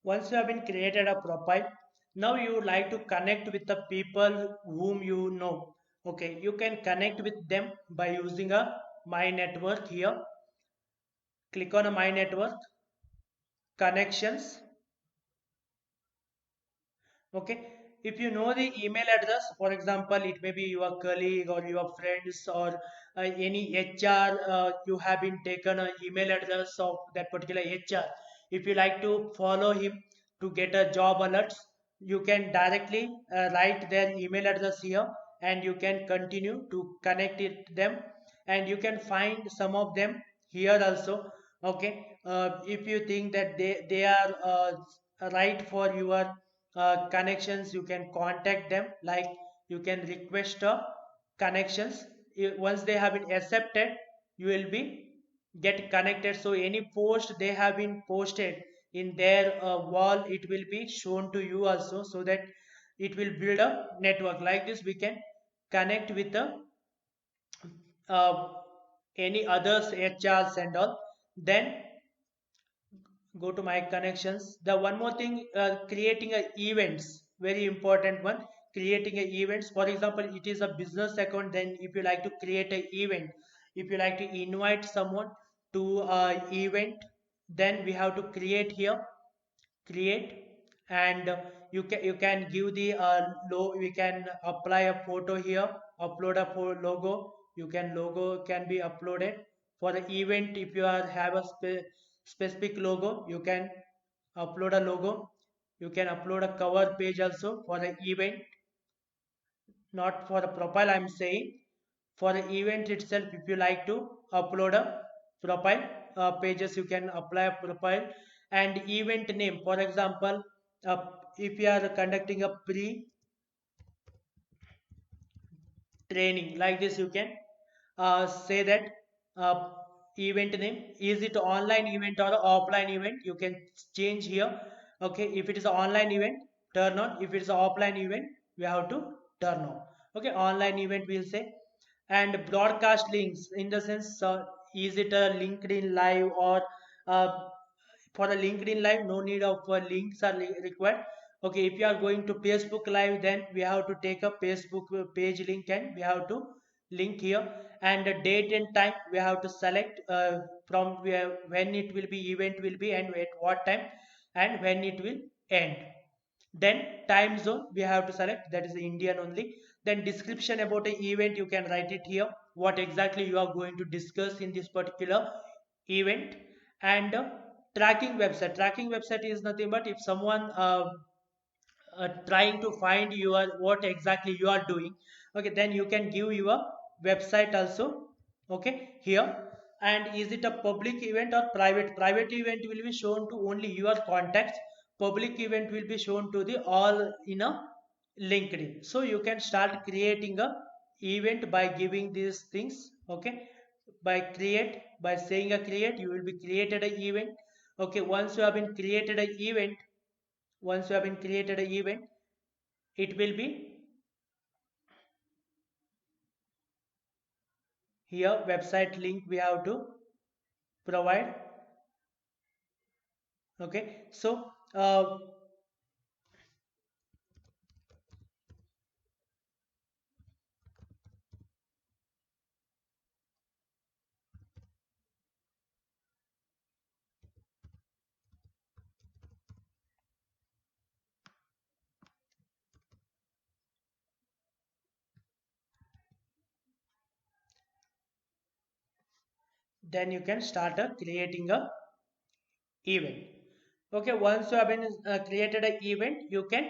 Once you have been created a profile, now you would like to connect with the people whom you know. Okay, you can connect with them by using a My Network here. Click on a My Network, connections. Okay, if you know the email address, for example, it may be your colleague or your friends or any HR, you have been taken an email address of that particular HR. If you like to follow him to get a job alerts, you can directly write their email address here, and you can continue to connect it them, and you can find some of them here also. Okay, if you think that they are right for your connections, you can contact them, like you can request connections. Once they have been accepted, you will be get connected, so any post they have been posted in their wall, it will be shown to you also, so that it will build a network. Like this we can connect with the uh, any others HRs and all. Then go to my connections. The one more thing, creating a events, very important one. Creating a events, for example, it is a business account, then if you like to create a event, if you like to invite someone to a event, then we have to create here, create. And you can give the we can apply a photo here, upload a logo. You can logo can be uploaded for the event. If you are have a specific logo, you can upload a logo. You can upload a cover page also for the event, not for the profile I'm saying. For the event itself, if you like to upload a profile pages, you can apply a profile. And event name, for example, if you are conducting a pre training, like this you can say that uh, event name, is it online event or a offline event, you can change here. Okay, if it is an online event, turn on. If it is an offline event, we have to turn on. Okay, online event we'll say. And broadcast links, in the sense, is it a LinkedIn live or uh, for a LinkedIn live, no need of links are required. Okay, if you are going to Facebook live, then we have to take a Facebook page link, and we have to link here. And the date and time we have to select, from where, when it will be event will be, and at what time, and when it will end. Then time zone we have to select, that is Indian only. Then description about the event, you can write it here, what exactly you are going to discuss in this particular event. And tracking website is nothing but if someone trying to find your what exactly you are doing. Okay, then you can give your website also. Okay, here. And is it a public event or private event will be shown to only your contacts. Public event will be shown to the all in a LinkedIn. So you can start creating a event by giving these things. Okay, by saying a create, you will be created a event. Okay, once you have been created a event, once you have been created a event, it will be here, website link we have to provide. Okay, so then you can start creating a event. Okay, once you have been created a event, you can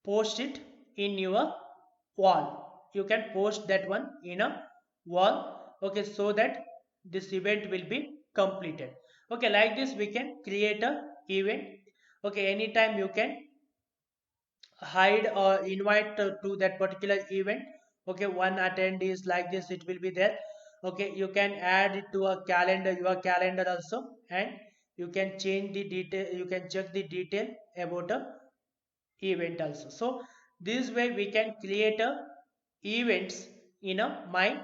post it in your wall. You can post that one in a wall. Okay, so that this event will be completed. Okay, like this we can create a event. Okay, anytime you can hide or invite to that particular event. Okay, one attendees, like this it will be there. Okay, you can add it to a calendar, your calendar also. And you can change the detail, you can check the detail about a event also. So this way we can create a events in a My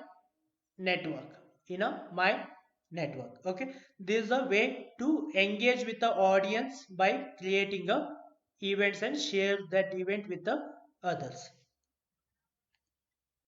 Network, in a My network. Okay, this is a way to engage with the audience by creating a events and share that event with the others.